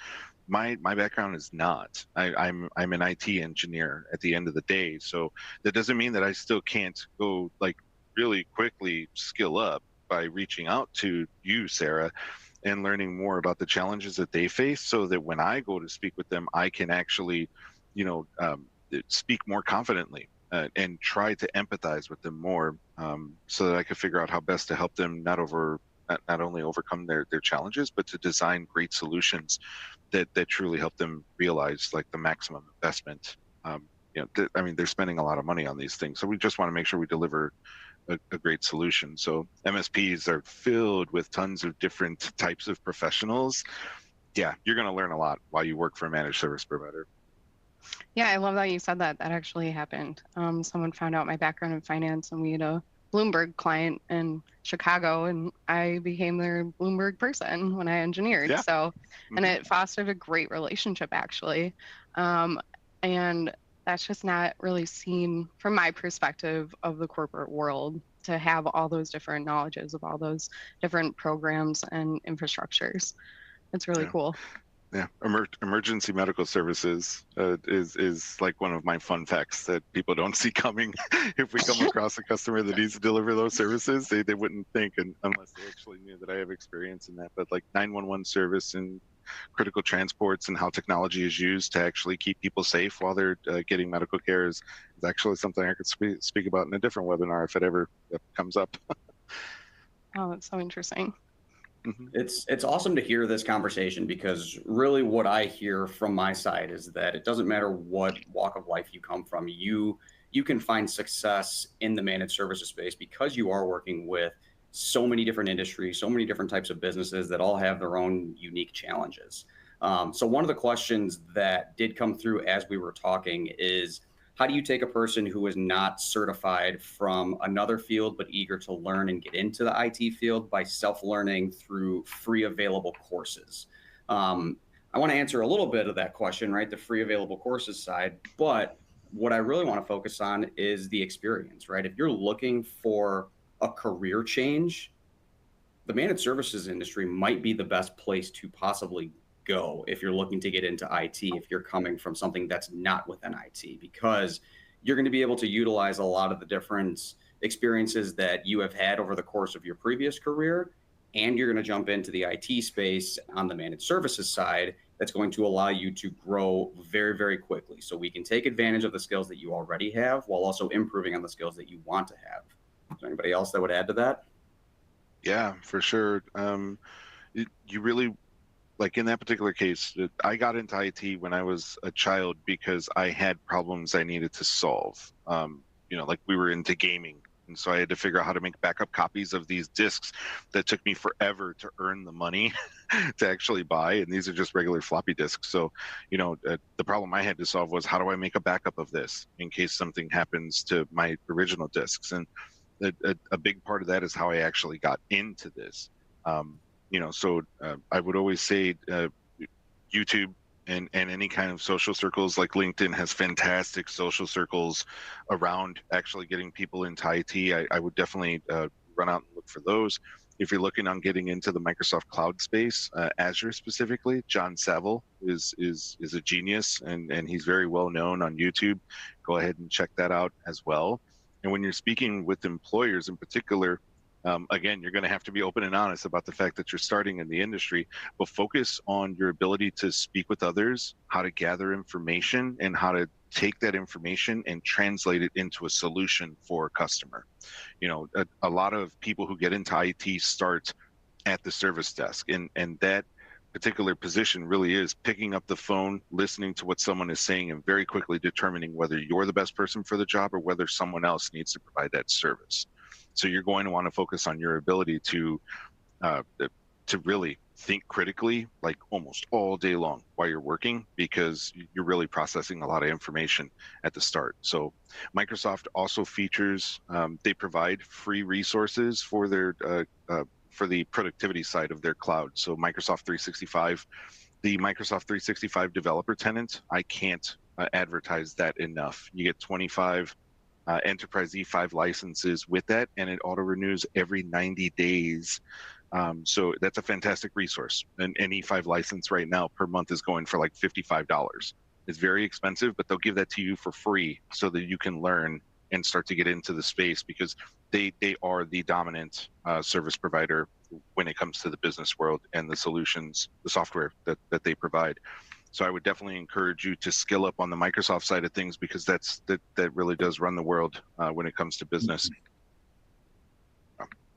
my background is not. I'm an IT engineer at the end of the day. So that doesn't mean that I still can't go like really quickly skill up by reaching out to you, Sarah, and learning more about the challenges that they face, so that when I go to speak with them, I can actually, speak more confidently and try to empathize with them more, so that I can figure out how best to help them not only overcome their challenges, but to design great solutions that truly help them realize like the maximum investment. I mean, they're spending a lot of money on these things, so we just want to make sure we deliver a great solution. So MSPs are filled with tons of different types of professionals. Yeah, you're going to learn a lot while you work for a managed service provider. Yeah, I love that you said that. That actually happened. Someone found out my background in finance, and we had a Bloomberg client in Chicago, and I became their Bloomberg person when I engineered. Yeah. So, and it fostered a great relationship actually. And that's just not really seen from my perspective of the corporate world, to have all those different knowledges of all those different programs and infrastructures. It's really cool. Yeah, emergency medical services is like one of my fun facts that people don't see coming. If we come across a customer that needs to deliver those services, they wouldn't think, unless they actually knew that I have experience in that. But like 911 service and critical transports and how technology is used to actually keep people safe while they're getting medical care is actually something I could speak about in a different webinar if it ever comes up. Oh, that's so interesting. Mm-hmm. It's awesome to hear this conversation, because really what I hear from my side is that it doesn't matter what walk of life you come from, you can find success in the managed services space because you are working with so many different industries, so many different types of businesses that all have their own unique challenges. So one of the questions that did come through as we were talking is, how do you take a person who is not certified from another field but eager to learn and get into the IT field by self-learning through free available courses? I want to answer a little bit of that question, right? The free available courses side, but what I really want to focus on is the experience, right? If you're looking for a career change, the managed services industry might be the best place to possibly go if you're looking to get into IT, if you're coming from something that's not within IT, because you're going to be able to utilize a lot of the different experiences that you have had over the course of your previous career. And you're going to jump into the IT space on the managed services side. That's going to allow you to grow very, very quickly. So we can take advantage of the skills that you already have while also improving on the skills that you want to have. Is there anybody else that would add to that? Yeah, for sure. You really, like in that particular case, I got into IT when I was a child because I had problems I needed to solve. Like we were into gaming. And so I had to figure out how to make backup copies of these discs that took me forever to earn the money to actually buy. And these are just regular floppy disks. So, the problem I had to solve was, how do I make a backup of this in case something happens to my original disks? And a big part of that is how I actually got into this. I would always say YouTube and any kind of social circles like LinkedIn has fantastic social circles around actually getting people into IT. I would definitely run out and look for those. If you're looking on getting into the Microsoft cloud space, Azure specifically, John Saville is a genius, and he's very well known on YouTube. Go ahead and check that out as well. And when you're speaking with employers in particular, again, you're going to have to be open and honest about the fact that you're starting in the industry, but focus on your ability to speak with others, how to gather information, and how to take that information and translate it into a solution for a customer. A lot of people who get into IT start at the service desk, and that particular position really is picking up the phone, listening to what someone is saying, and very quickly determining whether you're the best person for the job or whether someone else needs to provide that service. So you're going to want to focus on your ability to really think critically, like almost all day long while you're working, because you're really processing a lot of information at the start. So Microsoft also features, they provide free resources for their for the productivity side of their cloud. So Microsoft 365, the Microsoft 365 developer tenant, I can't advertise that enough. You get 25 enterprise E5 licenses with that, and it auto renews every 90 days. So that's a fantastic resource. An E5 license right now per month is going for like $55. It's very expensive, but they'll give that to you for free so that you can learn and start to get into the space, because they are the dominant service provider when it comes to the business world and the solutions, the software that they provide. So I would definitely encourage you to skill up on the Microsoft side of things, because that really does run the world when it comes to business.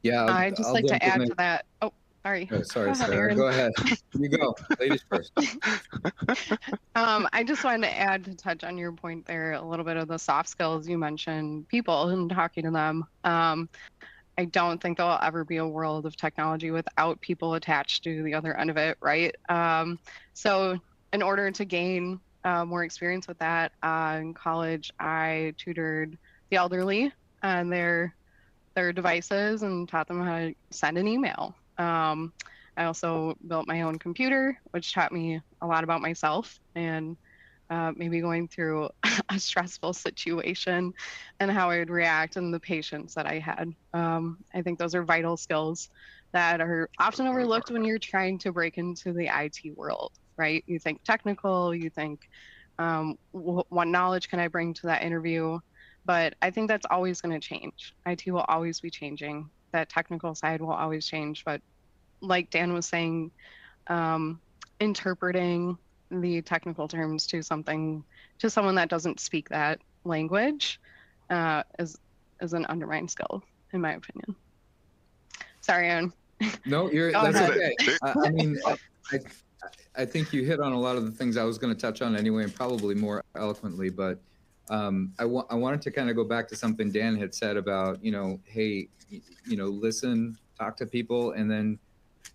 Yeah, I'd just like to add to that. Oh, sorry. Oh, sorry, Go ahead, Sarah. Aaron. Go ahead. You go. Ladies first. I just wanted to add, to touch on your point there, a little bit of the soft skills you mentioned, people and talking to them. I don't think there'll ever be a world of technology without people attached to the other end of it, right? So in order to gain more experience with that, in college, I tutored the elderly and their devices and taught them how to send an email. I also built my own computer, which taught me a lot about myself and maybe going through a stressful situation and how I would react and the patience that I had. I think those are vital skills that are often overlooked when you're trying to break into the IT world, right? You think technical, you think what knowledge can I bring to that interview? But I think that's always going to change. IT will always be changing. That technical side will always change. But like Dan was saying, interpreting the technical terms to someone that doesn't speak that language is an undermined skill, in my opinion. Sorry, Aaron. No, that's okay. I mean, I think you hit on a lot of the things I was going to touch on anyway, and probably more eloquently. But I wanted to kind of go back to something Dan had said about, hey, listen, talk to people, and then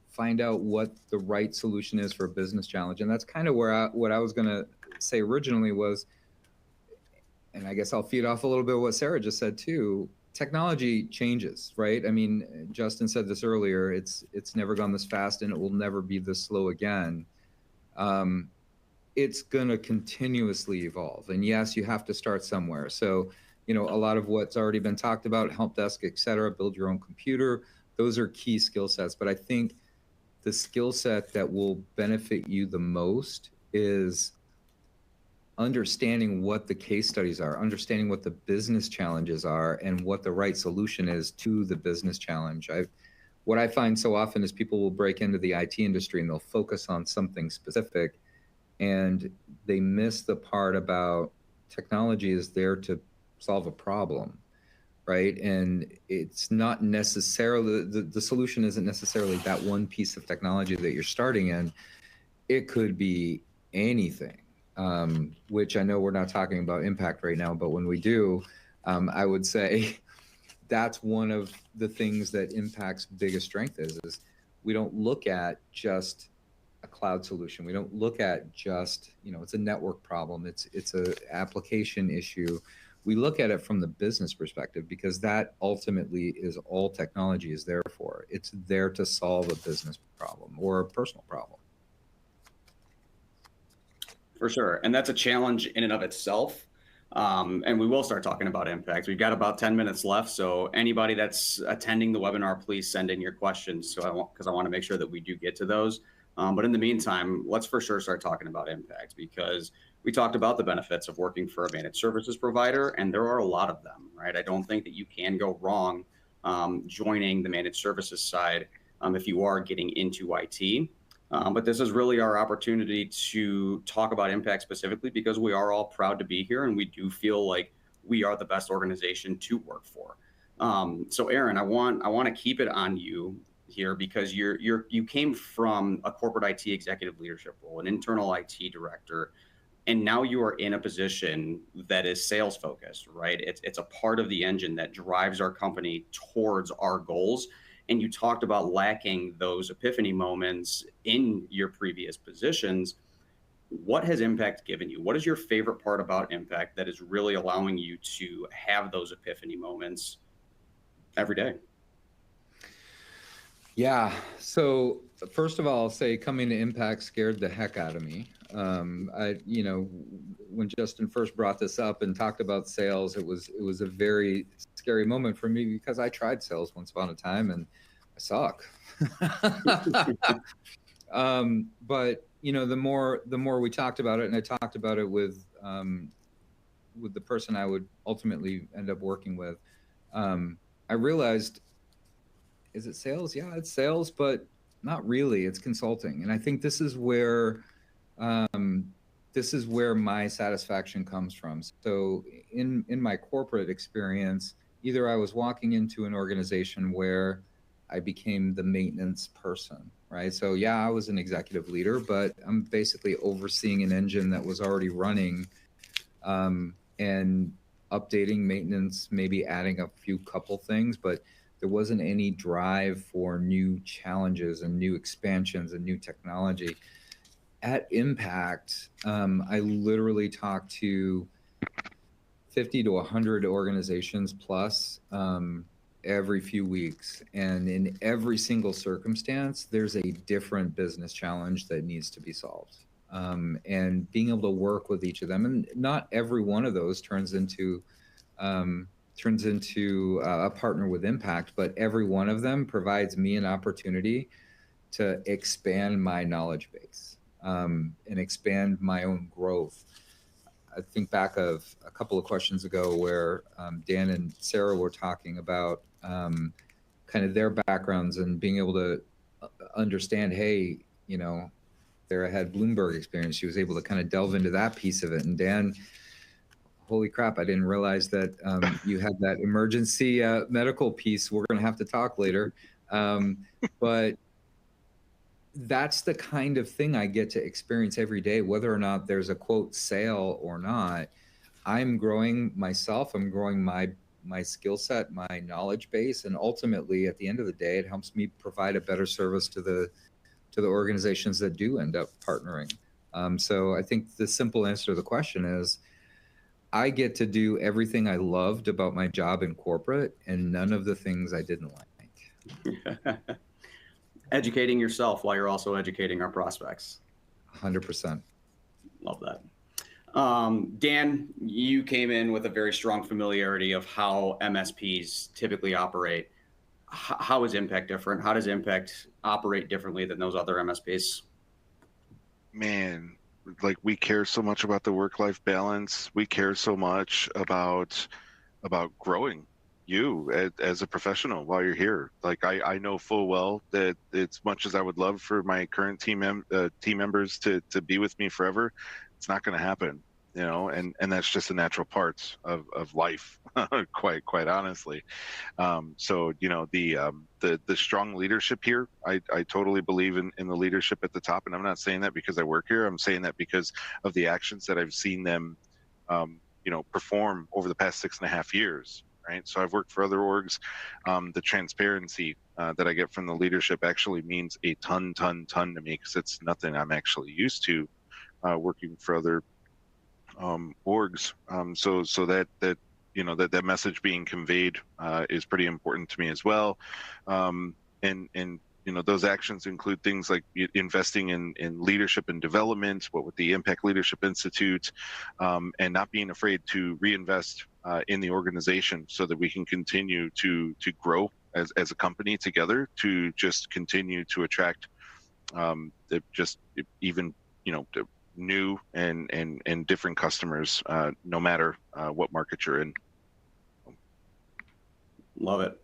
find out what the right solution is for a business challenge. And that's kind of where what I was going to say originally was, and I guess I'll feed off a little bit of what Sarah just said too. Technology changes, right? I mean, Justin said this earlier, it's never gone this fast and it will never be this slow again. It's going to continuously evolve. And yes, you have to start somewhere. So, a lot of what's already been talked about, help desk, et cetera, build your own computer. those are key skill sets. But I think the skill set that will benefit you the most is understanding what the case studies are, understanding what the business challenges are, and what the right solution is to the business challenge. What I find so often is people will break into the IT industry and they'll focus on something specific, and they miss the part about technology is there to solve a problem, right? And it's not necessarily, the solution isn't necessarily that one piece of technology that you're starting in. It could be anything, which I know we're not talking about impact right now, but when we do, I would say that's one of the things that Impact's biggest strength is we don't look at just a cloud solution. We don't look at just, it's a network problem. It's a application issue. We look at it from the business perspective, because that ultimately is all technology is there for. It's there to solve a business problem or a personal problem. For sure. And that's a challenge in and of itself. And we will start talking about impact. We've got about 10 minutes left. So anybody that's attending the webinar, please send in your questions. Because I want to make sure that we do get to those. But in the meantime, let's for sure start talking about impact, because we talked about the benefits of working for a managed services provider, and there are a lot of them, right? I don't think that you can go wrong joining the managed services side if you are getting into IT. But this is really our opportunity to talk about impact specifically, because we are all proud to be here and we do feel like we are the best organization to work for. So Aaron, I want to keep it on you here, because you came from a corporate IT executive leadership role, an internal IT director, and now you are in a position that is sales focused, right? It's a part of the engine that drives our company towards our goals. And you talked about lacking those epiphany moments in your previous positions. What has impact given you? What is your favorite part about impact that is really allowing you to have those epiphany moments every day? Yeah. So first of all, I'll say coming to Impact scared the heck out of me. When Justin first brought this up and talked about sales, it was a very scary moment for me, because I tried sales once upon a time and I suck. But the more we talked about it, and I talked about it with the person I would ultimately end up working with, I realized, is it sales? Yeah, it's sales, but not really. It's consulting. And I think this is where my satisfaction comes from. So in my corporate experience, either I was walking into an organization where I became the maintenance person, right? So yeah, I was an executive leader, but I'm basically overseeing an engine that was already running, and updating maintenance, maybe adding a few couple things, but there wasn't any drive for new challenges and new expansions and new technology. At Impact, I literally talked to 50 to 100 organizations plus every few weeks. And in every single circumstance, there's a different business challenge that needs to be solved. And being able to work with each of them, and not every one of those turns into a partner with Impact, but every one of them provides me an opportunity to expand my knowledge base, and expand my own growth. I think back of a couple of questions ago where Dan and Sarah were talking about kind of their backgrounds and being able to understand, hey, Sarah had Bloomberg experience. She was able to kind of delve into that piece of it. And Dan, holy crap, I didn't realize that you had that emergency medical piece. We're going to have to talk later. But that's the kind of thing I get to experience every day, whether or not there's a quote sale or not. I'm growing myself. I'm growing my skill set, my knowledge base. And ultimately, at the end of the day, it helps me provide a better service to the organizations that do end up partnering. So I think the simple answer to the question is, I get to do everything I loved about my job in corporate and none of the things I didn't like. Educating yourself while you're also educating our prospects. 100%. Love that. Dan, you came in with a very strong familiarity of how MSPs typically operate. how is Impact different? How does Impact operate differently than those other MSPs? Man, like we care so much about the work-life balance. We care so much about growing you as a professional while you're here. Like I know full well that as much as I would love for my current team members to be with me forever, it's not going to happen. You know, and that's just a natural part of life, quite honestly. So you know the strong leadership here. I totally believe in the leadership at the top, and I'm not saying that because I work here. I'm saying that because of the actions that I've seen them, you know, perform over the past 6.5 years. Right. So I've worked for other orgs. The transparency that I get from the leadership actually means a ton to me because it's nothing I'm actually used to working for other orgs. So that you know that message being conveyed is pretty important to me as well. And you know those actions include things like investing in leadership and development, what with the Impact Leadership Institute, and not being afraid to reinvest in the organization so that we can continue to grow as a company together to just continue to attract just even you know new and different customers, no matter what market you're in. Love it.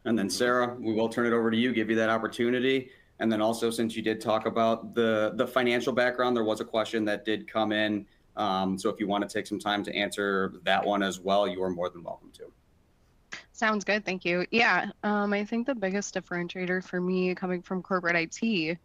And then Sarah, we will turn it over to you, give you that opportunity. And then also, since you did talk about the financial background, there was a question that did come in. So if you want to take some time to answer that one as well, you are more than welcome to. Sounds good. Thank you. Yeah. I think the biggest differentiator for me coming from corporate IT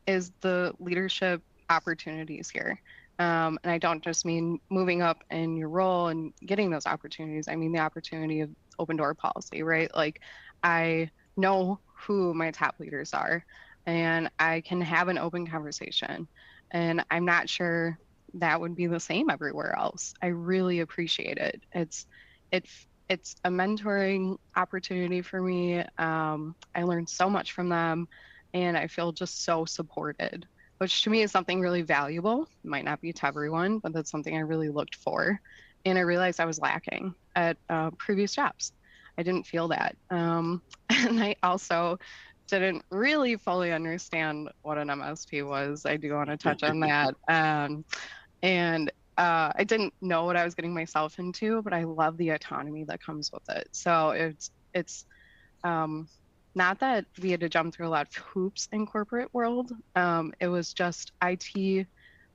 is the leadership opportunities here. And I don't just mean moving up in your role and getting those opportunities. I mean the opportunity of open door policy, right? Like I know who my top leaders are and I can have an open conversation. And I'm not sure that would be the same everywhere else. I really appreciate it. It's a mentoring opportunity for me. I learned so much from them and I feel just so supported, which to me is something really valuable. It might not be to everyone, but that's something I really looked for. And I realized I was lacking at previous jobs. I didn't feel that. And I also didn't really fully understand what an MSP was. I do want to touch on that. And I didn't know what I was getting myself into, but I love the autonomy that comes with it. So it's not that we had to jump through a lot of hoops in corporate world. It was just IT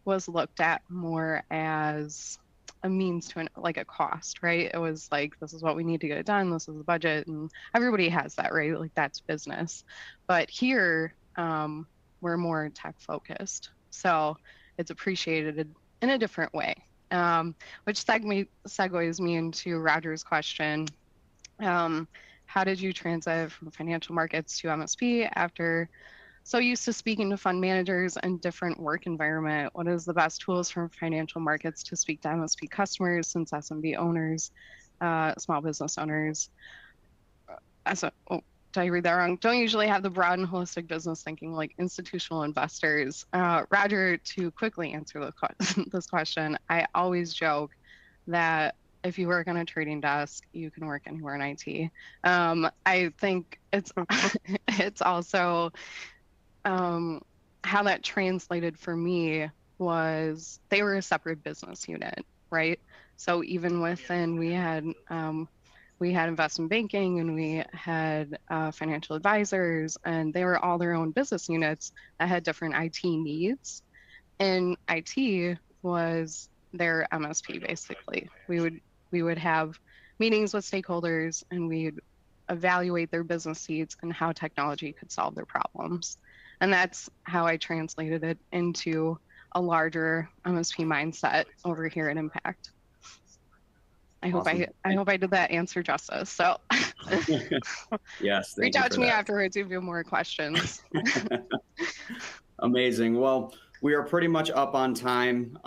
was looked at more as a means to like a cost, right? It was like, this is what we need to get it done. This is the budget. And everybody has that, right? Like that's business. But here, we're more tech focused. So it's appreciated in a different way, which segues me into Roger's question. How did you transit from financial markets to MSP after so used to speaking to fund managers and different work environment? What is the best tools from financial markets to speak to MSP customers since SMB owners, small business owners, did I read that wrong? Don't usually have the broad and holistic business thinking like institutional investors. Roger, to quickly answer this question, I always joke that if you work on a trading desk, you can work anywhere in IT. I think it's also how that translated for me was they were a separate business unit, right? So even within we had investment banking and we had financial advisors, and they were all their own business units that had different IT needs. And IT was their MSP basically. We would have meetings with stakeholders and we'd evaluate their business needs and how technology could solve their problems. And that's how I translated it into a larger MSP mindset over here at Impact. I hope I did that answer justice. So yes, reach out to me afterwards if you have more questions. Amazing. Well, we are pretty much up on time.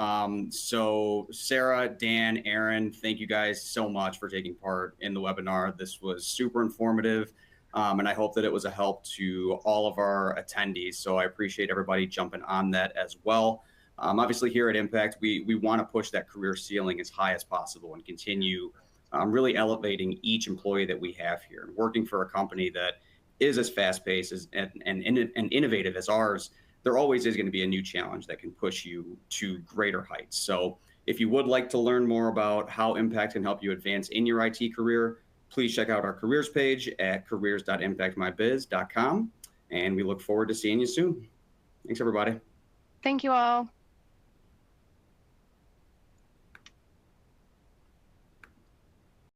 So Sarah, Dan, Aaron, thank you guys so much for taking part in the webinar. This was super informative. And I hope that it was a help to all of our attendees. So I appreciate everybody jumping on that as well. Obviously here at Impact, we want to push that career ceiling as high as possible and continue really elevating each employee that we have here. Working for a company that is as fast-paced and innovative as ours, there always is going to be a new challenge that can push you to greater heights. So if you would like to learn more about how Impact can help you advance in your IT career, please check out our careers page at careers.impactmybiz.com. And we look forward to seeing you soon. Thanks, everybody. Thank you all.